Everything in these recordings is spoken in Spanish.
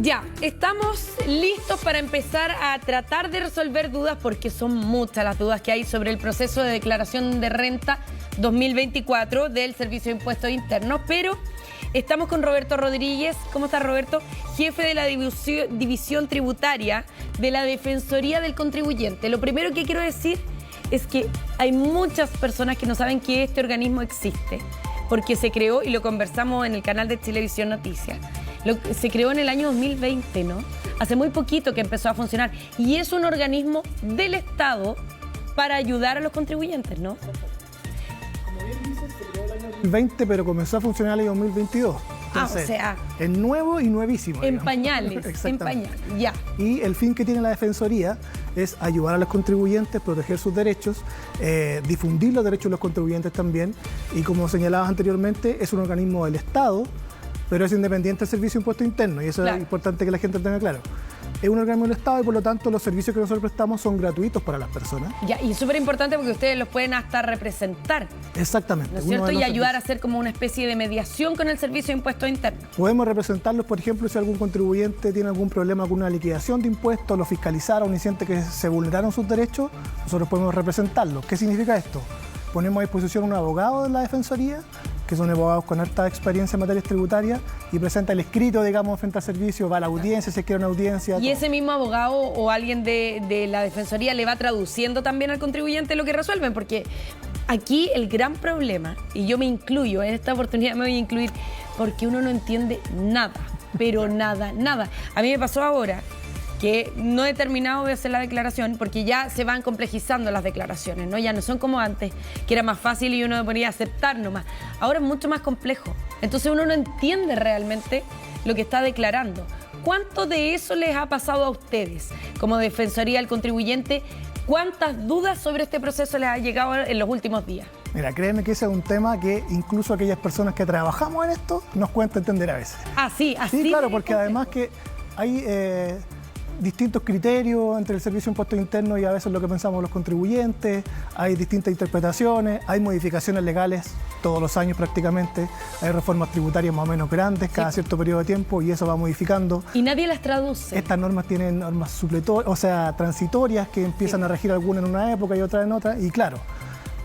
Ya, estamos listos para empezar a tratar de resolver dudas porque son muchas las dudas que hay sobre el proceso de declaración de renta 2024 del Servicio de Impuestos Internos, pero estamos con Roberto Rodríguez. ¿Cómo está, Roberto? Jefe de la división tributaria de la Defensoría del Contribuyente. Lo primero que quiero decir es que hay muchas personas que no saben que este organismo existe, porque se creó, y lo conversamos en el canal de Chilevisión Noticias, se creó en el año 2020, ¿no? Hace muy poquito que empezó a funcionar. Y es un organismo del Estado para ayudar a los contribuyentes, ¿no? Como bien dices, se creó el año 2020, pero comenzó a funcionar en el 2022. Entonces, o sea, es nuevo y nuevísimo. En digamos. pañales, en pañales, ya. Y el fin que tiene la Defensoría es ayudar a los contribuyentes, proteger sus derechos, difundir los derechos de los contribuyentes también. Y como señalabas anteriormente, es un organismo del Estado, pero es independiente del Servicio de Impuestos Internos, y eso es importante que la gente lo tenga claro. Es un organismo del Estado y por lo tanto los servicios que nosotros prestamos son gratuitos para las personas. Ya, y súper importante porque ustedes los pueden hasta representar. Exactamente. ¿No es cierto? Y ayudar a hacer como una especie de mediación con el Servicio de Impuestos Internos. Podemos representarlos, por ejemplo, si algún contribuyente tiene algún problema con una liquidación de impuestos, lo fiscalizaron y siente que se vulneraron sus derechos, nosotros podemos representarlos. ¿Qué significa esto? Ponemos a disposición un abogado de la Defensoría, que son abogados con harta experiencia en materias tributarias, y presenta el escrito, digamos, frente al servicio, va a la audiencia, si quiere una audiencia. ¿Y ese mismo abogado o alguien de la Defensoría le va traduciendo también al contribuyente lo que resuelven? Porque aquí el gran problema, y yo me incluyo, en esta oportunidad me voy a incluir, porque uno no entiende nada, pero nada, nada. A mí me pasó ahora que no he terminado de hacer la declaración porque ya se van complejizando las declaraciones, ¿no? Ya no son como antes, que era más fácil y uno podía aceptar nomás. Ahora es mucho más complejo. Entonces uno no entiende realmente lo que está declarando. ¿Cuánto de eso les ha pasado a ustedes como Defensoría del Contribuyente? ¿Cuántas dudas sobre este proceso les ha llegado en los últimos días? Mira, créeme que ese es un tema que incluso aquellas personas que trabajamos en esto nos cuesta entender a veces. Así. Sí, claro, porque además que hay distintos criterios entre el Servicio de Impuestos Internos y a veces lo que pensamos los contribuyentes, hay distintas interpretaciones, hay modificaciones legales todos los años prácticamente, hay reformas tributarias más o menos grandes cada cierto periodo de tiempo y eso va modificando. Y nadie las traduce. Estas normas tienen normas supletorias, o sea, transitorias que empiezan a regir algunas en una época y otras en otra, y claro,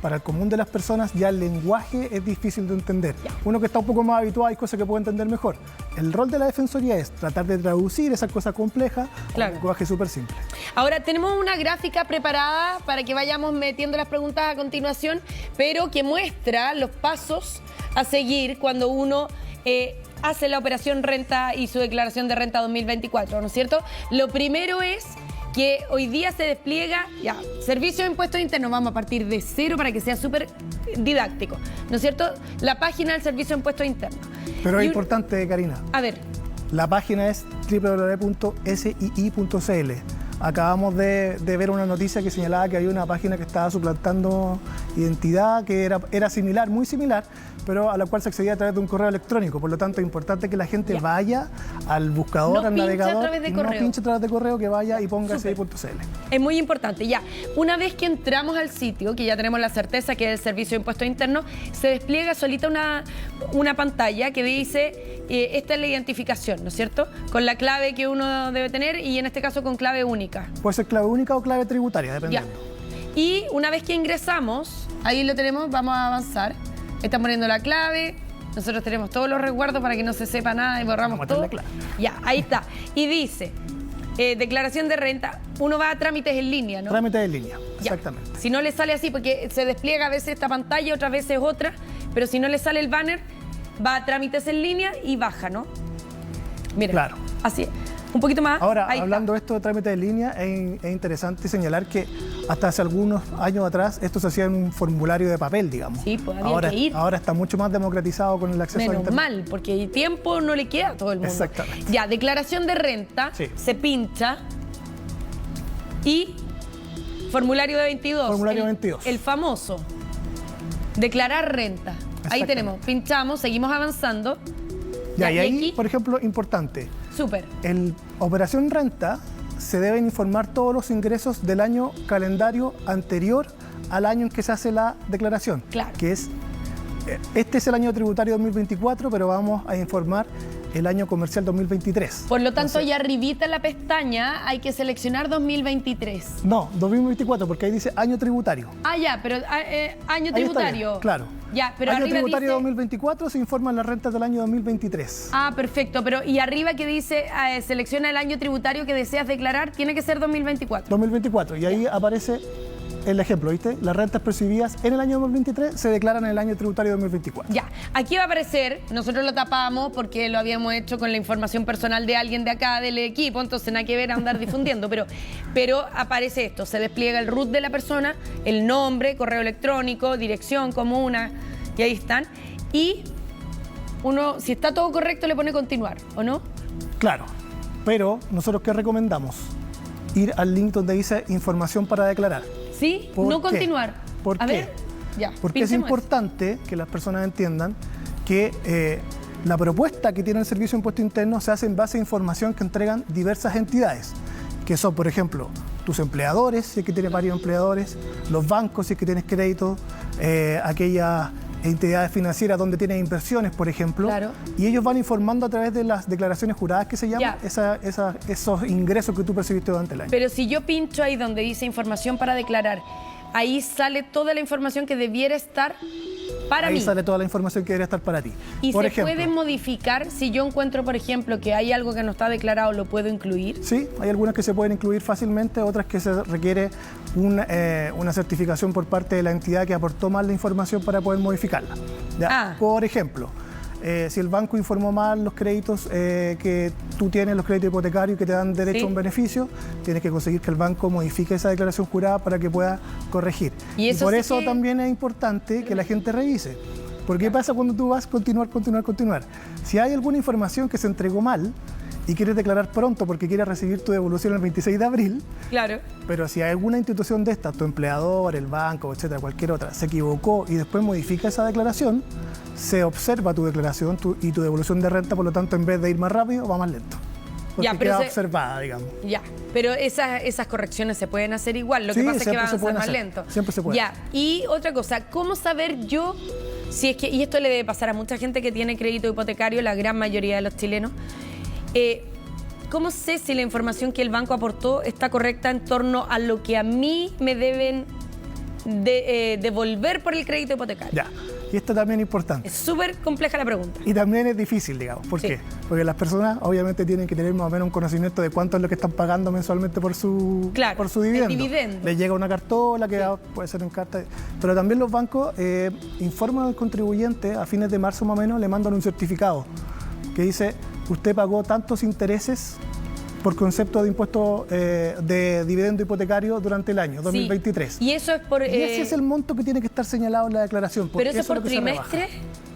para el común de las personas ya el lenguaje es difícil de entender. Uno que está un poco más habituado hay cosas que puede entender mejor. El rol de la Defensoría es tratar de traducir esas cosas complejas a un lenguaje súper simple. Ahora, tenemos una gráfica preparada para que vayamos metiendo las preguntas a continuación, pero que muestra los pasos a seguir cuando uno hace la operación renta y su declaración de renta 2024, ¿no es cierto? Lo primero es que hoy día se despliega, Servicio de Impuestos Internos, vamos a partir de cero para que sea súper didáctico, ¿no es cierto? La página del Servicio de Impuestos Internos. Pero es importante, Karina. A ver. La página es www.sii.cl. Acabamos de ver una noticia que señalaba que había una página que estaba suplantando identidad, que era similar, muy similar, pero a la cual se accedía a través de un correo electrónico. Por lo tanto, es importante que la gente vaya al buscador, al navegador, no pinche a través de correo, que vaya y ponga sii.cl. Es muy importante, ya. Una vez que entramos al sitio, que ya tenemos la certeza que es el Servicio de Impuestos Internos, se despliega solita una pantalla que dice, esta es la identificación, ¿no es cierto? Con la clave que uno debe tener y en este caso con clave única. Puede ser clave única o clave tributaria, dependiendo. Ya. Y una vez que ingresamos, ahí lo tenemos, vamos a avanzar. Están poniendo la clave, nosotros tenemos todos los resguardos para que no se sepa nada y borramos todo. Ya, ahí está. Y dice, declaración de renta, uno va a trámites en línea, ¿no? Trámites en línea, exactamente. Si no le sale así, porque se despliega a veces esta pantalla, otras veces otra, pero si no le sale el banner, va a trámites en línea y baja, ¿no? Mira, claro. Así es. Un poquito más. Ahora, hablando de esto de trámites en línea, es interesante señalar que hasta hace algunos años atrás esto se hacía en un formulario de papel, digamos. Sí, pues había que ir. Ahora está mucho más democratizado con el acceso a Internet. Menos mal, porque el tiempo no le queda a todo el mundo. Exactamente. Ya, declaración de renta, se pincha y formulario de 22. Formulario 22. El famoso declarar renta. Ahí tenemos, pinchamos, seguimos avanzando. Ya, y ahí, por ejemplo, importante. Súper. En operación renta se deben informar todos los ingresos del año calendario anterior al año en que se hace la declaración. Claro. Que es, este es el año tributario 2024, pero vamos a informar el año comercial 2023. Por lo tanto, allá arribita en la pestaña hay que seleccionar 2023. No, 2024, porque ahí dice año tributario. Ah, ya, pero año tributario. Claro. Ya, pero año arriba tributario dice... 2024 se informan las rentas del año 2023. Ah, perfecto. Pero y arriba que dice selecciona el año tributario que deseas declarar, tiene que ser 2024. 2024. Y ahí aparece el ejemplo, ¿viste? Las rentas percibidas en el año 2023 se declaran en el año tributario 2024. Ya, aquí va a aparecer, nosotros lo tapamos porque lo habíamos hecho con la información personal de alguien de acá del equipo, entonces nada que ver a andar difundiendo, pero aparece esto, se despliega el RUT de la persona, el nombre, correo electrónico, dirección, comuna, y ahí están. Y uno, si está todo correcto, le pone continuar, ¿o no? Claro, pero nosotros ¿qué recomendamos? Ir al link donde dice información para declarar. ¿Sí? ¿Por No qué? continuar. ¿Por a qué? ver, ya. Porque es importante que las personas entiendan que la propuesta que tiene el Servicio de Impuesto Interno se hace en base a información que entregan diversas entidades, que son, por ejemplo, tus empleadores, si es que tienes varios empleadores, los bancos, si es que tienes crédito, aquellas entidades financieras donde tienes inversiones, por ejemplo, Claro. y ellos van informando a través de las declaraciones juradas que se llaman esos ingresos que tú percibiste durante el año. Pero si yo pincho ahí donde dice información para declarar, ahí sale toda la información que debiera estar para mí. Ahí sale toda la información que debería estar para ti. Y por se ejemplo, puede modificar, si yo encuentro, por ejemplo, que hay algo que no está declarado, ¿lo puedo incluir? Sí, hay algunas que se pueden incluir fácilmente, otras que se requiere una certificación por parte de la entidad que aportó mal la información para poder modificarla. ¿Ya? Por ejemplo, si el banco informó mal los créditos que tú tienes, los créditos hipotecarios que te dan derecho a un beneficio, tienes que conseguir que el banco modifique esa declaración jurada para que pueda corregir. Y por eso también es importante que la gente revise. Porque ¿qué pasa cuando tú vas a continuar? Si hay alguna información que se entregó mal y quieres declarar pronto porque quieres recibir tu devolución el 26 de abril, claro. Pero si hay alguna institución de estas, tu empleador, el banco, etcétera, cualquier otra, se equivocó y después modifica esa declaración, se observa tu declaración y tu devolución de renta, por lo tanto, en vez de ir más rápido, va más lento. Porque queda observada, digamos. Ya, pero esas correcciones se pueden hacer igual, lo que pasa es que van a ser más lento. Siempre se puede. Ya, y otra cosa, ¿cómo saber yo si es que, y esto le debe pasar a mucha gente que tiene crédito hipotecario, la gran mayoría de los chilenos, ¿cómo sé si la información que el banco aportó está correcta en torno a lo que a mí me deben devolver por el crédito hipotecario? Ya, y esto también es importante. Es súper compleja la pregunta. Y también es difícil, digamos. ¿Por qué? Porque las personas obviamente tienen que tener más o menos un conocimiento de cuánto es lo que están pagando mensualmente por su dividendo. El dividendo. Les llega una cartola que puede ser en carta. Pero también los bancos informan al contribuyente a fines de marzo más o menos, le mandan un certificado que dice: usted pagó tantos intereses por concepto de impuesto de dividendo hipotecario durante el año 2023. Y eso es por... Y ese es el monto que tiene que estar señalado en la declaración. ¿Pero eso es por trimestre?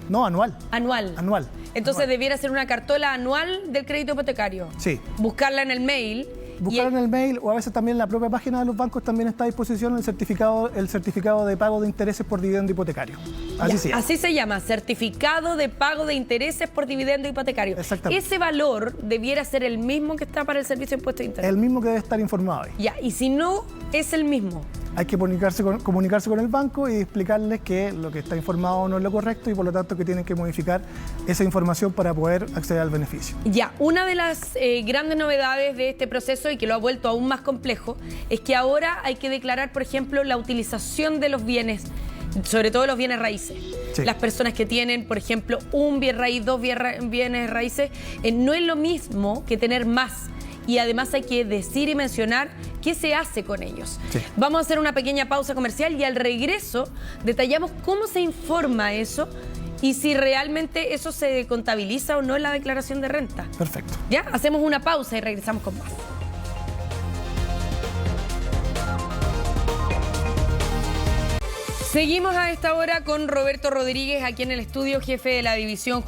No, anual. Anual. Entonces debiera ser una cartola anual del crédito hipotecario. Sí. Buscarla en el mail. Buscarla en el mail, o a veces también en la propia página de los bancos también está a disposición el certificado de pago de intereses por dividendo hipotecario. Así se llama, certificado de pago de intereses por dividendo hipotecario. Exactamente. Ese valor debiera ser el mismo que está para el Servicio de Impuesto Interno. El mismo que debe estar informado ahí. Ya, y si no es el mismo. Hay que comunicarse con el banco y explicarles que lo que está informado no es lo correcto y por lo tanto que tienen que modificar esa información para poder acceder al beneficio. Ya, una de las grandes novedades de este proceso y que lo ha vuelto aún más complejo es que ahora hay que declarar, por ejemplo, la utilización de los bienes, sobre todo los bienes raíces. Sí. Las personas que tienen, por ejemplo, un bien raíz, dos bienes raíces, no es lo mismo que tener más. Y además hay que decir y mencionar qué se hace con ellos. Sí. Vamos a hacer una pequeña pausa comercial y al regreso detallamos cómo se informa eso y si realmente eso se contabiliza o no en la declaración de renta. Perfecto. Ya, hacemos una pausa y regresamos con más. Seguimos a esta hora con Roberto Rodríguez, aquí en el estudio, jefe de la división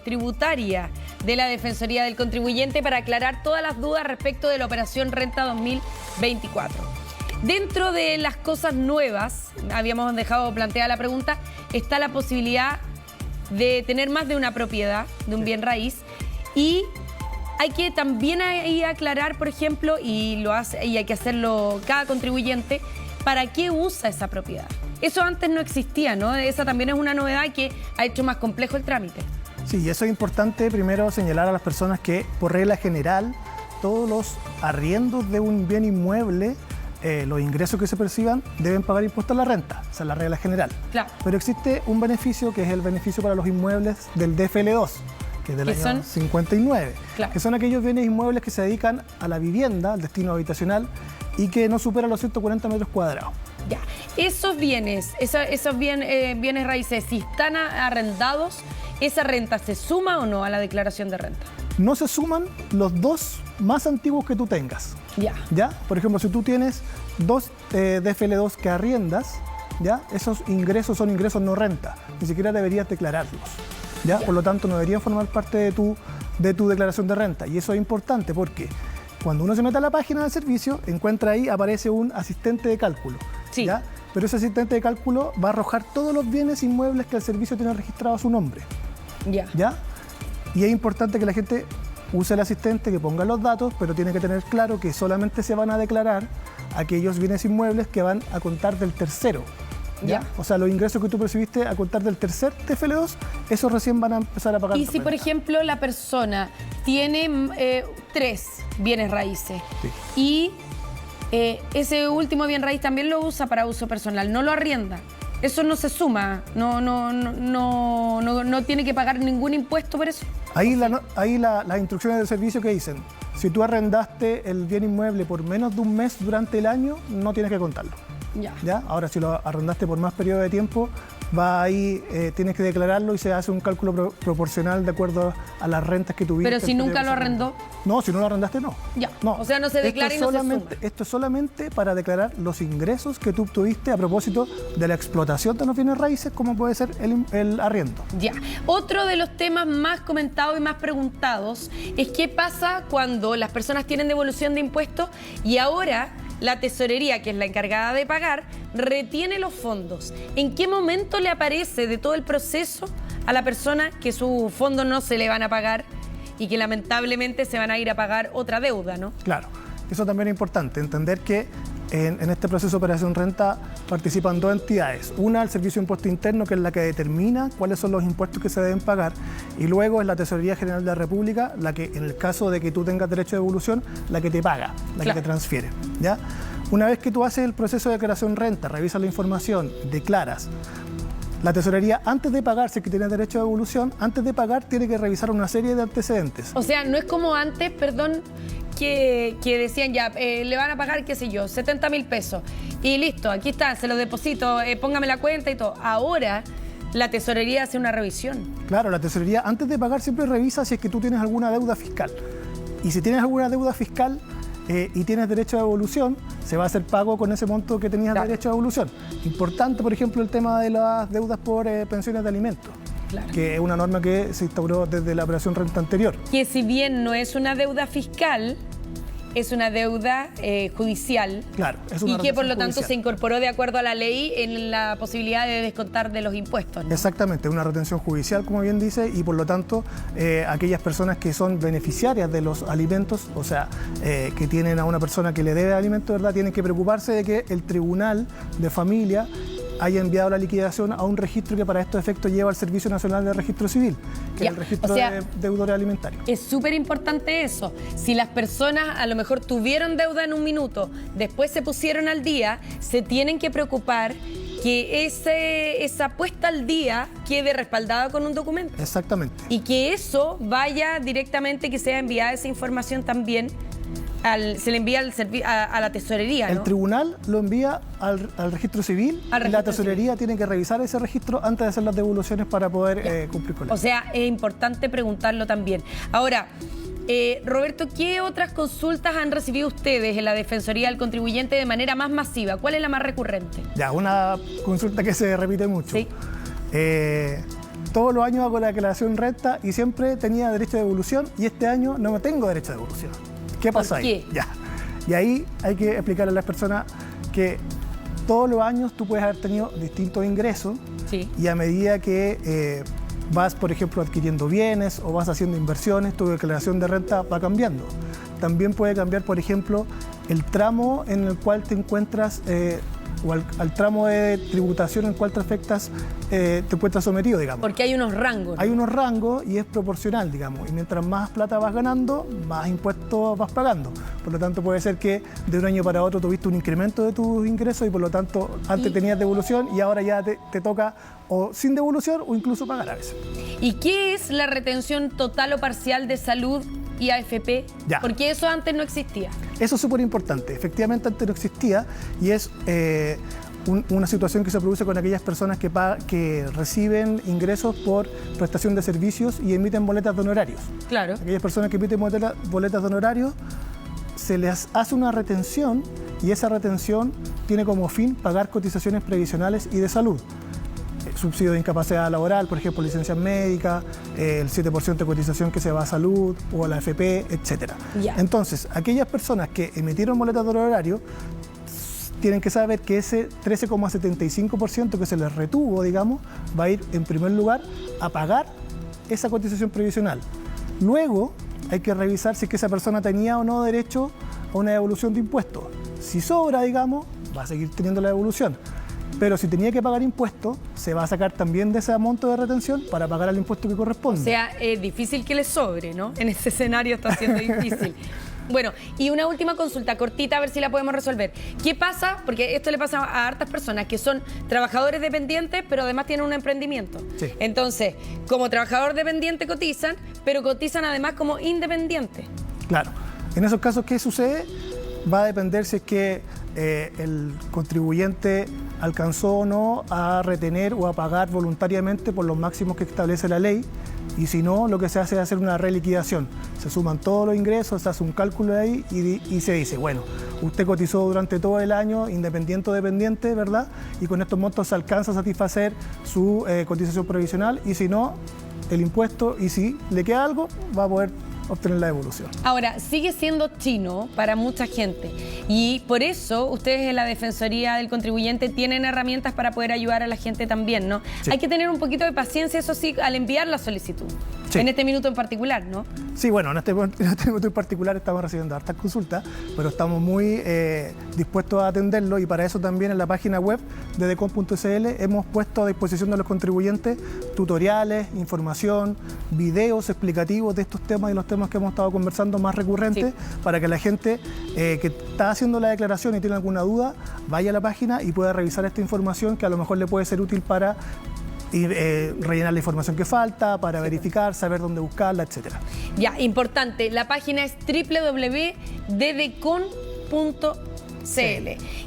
tributaria de la Defensoría del Contribuyente, para aclarar todas las dudas respecto de la operación Renta 2024. Dentro de las cosas nuevas, habíamos dejado planteada la pregunta, está la posibilidad de tener más de una propiedad, de un bien raíz, y hay que también ahí aclarar, por ejemplo, y hay que hacerlo cada contribuyente, ¿para qué usa esa propiedad? Eso antes no existía, ¿no? Esa también es una novedad que ha hecho más complejo el trámite. Sí, y eso es importante primero señalar a las personas que, por regla general, todos los arriendos de un bien inmueble, los ingresos que se perciban, deben pagar impuesto a la renta. Esa es la regla general. Claro. Pero existe un beneficio que es el beneficio para los inmuebles del DFL2, que es del año 59, claro, que son aquellos bienes inmuebles que se dedican a la vivienda, al destino habitacional, y que no superan los 140 metros cuadrados. Ya, esos bienes, bienes raíces, si están arrendados, ¿esa renta se suma o no a la declaración de renta? No se suman los dos más antiguos que tú tengas. Ya. ¿Ya? Por ejemplo, si tú tienes dos DFL2 que arriendas, ¿ya? Esos ingresos son ingresos no renta, ni siquiera deberías declararlos. ¿Ya? Por lo tanto, no deberían formar parte de tu declaración de renta. Y eso es importante porque cuando uno se mete a la página del servicio, encuentra ahí, aparece un asistente de cálculo. Sí. ¿Ya? Pero ese asistente de cálculo va a arrojar todos los bienes inmuebles que el servicio tiene registrado a su nombre. Ya. ¿Ya? Y es importante que la gente use el asistente, que ponga los datos, pero tiene que tener claro que solamente se van a declarar aquellos bienes inmuebles que van a contar del tercero. ¿Ya? O sea, los ingresos que tú percibiste a contar del tercer TFL2, esos recién van a empezar a pagar. Y si, por ejemplo, la persona tiene 3 bienes raíces, sí, y ese último bien raíz también lo usa para uso personal, no lo arrienda, eso no se suma, no tiene que pagar ningún impuesto por eso. Ahí las instrucciones del servicio que dicen, si tú arrendaste el bien inmueble por menos de un mes durante el año, no tienes que contarlo. ¿Ya? Ahora, si lo arrendaste por más periodo de tiempo, va ahí, tienes que declararlo y se hace un cálculo proporcional de acuerdo a las rentas que tuviste. Pero si nunca lo arrendó. No, si no lo arrendaste, no. Ya. No. O sea, no se declara y no se suma. Esto es solamente para declarar los ingresos que tú obtuviste a propósito de la explotación de los bienes raíces, como puede ser el arriendo. Ya. Otro de los temas más comentados y más preguntados es qué pasa cuando las personas tienen devolución de impuestos y ahora la tesorería, que es la encargada de pagar, retiene los fondos. ¿En qué momento le aparece de todo el proceso a la persona que sus fondos no se le van a pagar y que lamentablemente se van a ir a pagar otra deuda, ¿no? Claro, eso también es importante, entender que en este proceso de operación renta participan dos entidades. Una, el Servicio de Impuesto Interno, que es la que determina cuáles son los impuestos que se deben pagar, y luego es la Tesorería General de la República, la que, en el caso de que tú tengas derecho de devolución, la que te paga, la que te transfiere. ¿Ya? Una vez que tú haces el proceso de declaración renta, revisas la información, declaras, la tesorería, antes de pagar, si es que tienes derecho de devolución, antes de pagar tiene que revisar una serie de antecedentes. O sea, no es como antes, perdón, que decían ya, le van a pagar, qué sé yo, 70.000 pesos. Y listo, aquí está, se lo deposito, póngame la cuenta y todo. Ahora la tesorería hace una revisión. Claro, la tesorería antes de pagar siempre revisa si es que tú tienes alguna deuda fiscal. Y si tienes alguna deuda fiscal y tienes derecho de devolución, se va a hacer pago con ese monto que tenías derecho de devolución. Importante, por ejemplo, el tema de las deudas por pensiones de alimentos. Claro. Que es una norma que se instauró desde la operación renta anterior. Que si bien no es una deuda fiscal, es una deuda judicial. Claro, es una y que por lo tanto judicial. Se incorporó de acuerdo a la ley en la posibilidad de descontar de los impuestos, ¿no? Exactamente, una retención judicial, como bien dice, y por lo tanto aquellas personas que son beneficiarias de los alimentos, o sea, que tienen a una persona que le debe alimentos, ¿verdad?, tienen que preocuparse de que el tribunal de familia haya enviado la liquidación a un registro que para estos efectos lleva al Servicio Nacional de Registro Civil, que es el registro de deudores alimentarios. Es súper importante eso. Si las personas a lo mejor tuvieron deuda en un minuto, después se pusieron al día, se tienen que preocupar que esa puesta al día quede respaldada con un documento. Exactamente. Y que eso vaya directamente, que sea enviada esa información también. Se le envía a la tesorería, ¿no? El tribunal lo envía al registro civil y la tesorería tiene que revisar ese registro antes de hacer las devoluciones para poder cumplir con él. O sea, es importante preguntarlo también. Ahora, Roberto, ¿qué otras consultas han recibido ustedes en la Defensoría del Contribuyente de manera más masiva? ¿Cuál es la más recurrente? Ya, una consulta que se repite mucho. Sí. Todos los años hago la declaración renta y siempre tenía derecho de devolución y este año no tengo derecho de devolución. ¿Qué pasa ahí? Ya. Y ahí hay que explicarle a las personas que todos los años tú puedes haber tenido distintos ingresos y a medida que vas, por ejemplo, adquiriendo bienes o vas haciendo inversiones, tu declaración de renta va cambiando. También puede cambiar, por ejemplo, el tramo en el cual te encuentras o al tramo de tributación en cual te afectas, te encuentras sometido, digamos. Porque hay unos rangos, ¿no? Hay unos rangos y es proporcional, digamos, y mientras más plata vas ganando, más impuestos vas pagando. Por lo tanto, puede ser que de un año para otro tuviste un incremento de tus ingresos y por lo tanto antes tenías devolución y ahora ya te toca o sin devolución o incluso pagar a veces. ¿Y qué es la retención total o parcial de salud y AFP? Ya. Porque eso antes no existía. Eso es súper importante. Efectivamente, antes no existía y es una situación que se produce con aquellas personas que reciben ingresos por prestación de servicios y emiten boletas de honorarios. Claro. Aquellas personas que emiten boletas de honorarios, se les hace una retención y esa retención tiene como fin pagar cotizaciones previsionales y de salud. Subsidio de incapacidad laboral, por ejemplo, licencias médicas, el 7% de cotización que se va a salud o a la AFP, etc. Ya. Entonces, aquellas personas que emitieron boletas de honorario tienen que saber que ese 13,75% que se les retuvo, digamos, va a ir en primer lugar a pagar esa cotización previsional. Luego hay que revisar si es que esa persona tenía o no derecho a una devolución de impuestos. Si sobra, digamos, va a seguir teniendo la devolución. Pero si tenía que pagar impuestos, se va a sacar también de ese monto de retención para pagar el impuesto que corresponde. O sea, es difícil que le sobre, ¿no? En ese escenario está siendo difícil. Bueno, y una última consulta cortita, a ver si la podemos resolver. ¿Qué pasa? Porque esto le pasa a hartas personas que son trabajadores dependientes, pero además tienen un emprendimiento. Sí. Entonces, como trabajador dependiente cotizan, pero cotizan además como independiente. Claro. En esos casos, ¿qué sucede? Va a depender si es que el contribuyente alcanzó o no a retener o a pagar voluntariamente por los máximos que establece la ley, y si no, lo que se hace es hacer una reliquidación. Se suman todos los ingresos, se hace un cálculo ahí y se dice, bueno, usted cotizó durante todo el año, independiente o dependiente, ¿verdad? Y con estos montos se alcanza a satisfacer su cotización provisional, y si no, el impuesto, y si le queda algo, va a poder obtener la devolución. Ahora, sigue siendo chino para mucha gente y por eso ustedes en la Defensoría del Contribuyente tienen herramientas para poder ayudar a la gente también, ¿no? Sí. Hay que tener un poquito de paciencia, eso sí, al enviar la solicitud. Sí. En este minuto en particular, ¿no? Sí, bueno, en este minuto en particular estamos recibiendo hartas consultas, pero estamos muy dispuestos a atenderlo, y para eso también en la página web de decon.cl hemos puesto a disposición de los contribuyentes tutoriales, información, videos explicativos de estos temas y los temas que hemos estado conversando más recurrentes, sí, para que la gente que está haciendo la declaración y tiene alguna duda vaya a la página y pueda revisar esta información que a lo mejor le puede ser útil para rellenar la información que falta, para verificar, saber dónde buscarla, etc. Ya, importante, la página es www.ddcon.cl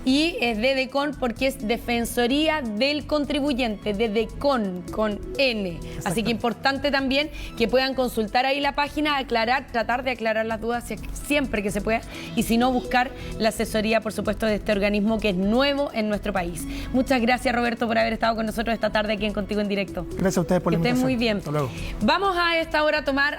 y es ddcon porque es Defensoría del Contribuyente, ddcon con N. Así que importante también que puedan consultar ahí la página, aclarar, tratar de aclarar las dudas siempre que se pueda, y si no, buscar la asesoría, por supuesto, de este organismo que es nuevo en nuestro país. Muchas gracias, Roberto, por haber estado con nosotros esta tarde aquí en Contigo en Directo. Gracias a ustedes por la invitación. Que estén muy bien. Hasta luego. Vamos a esta hora a tomar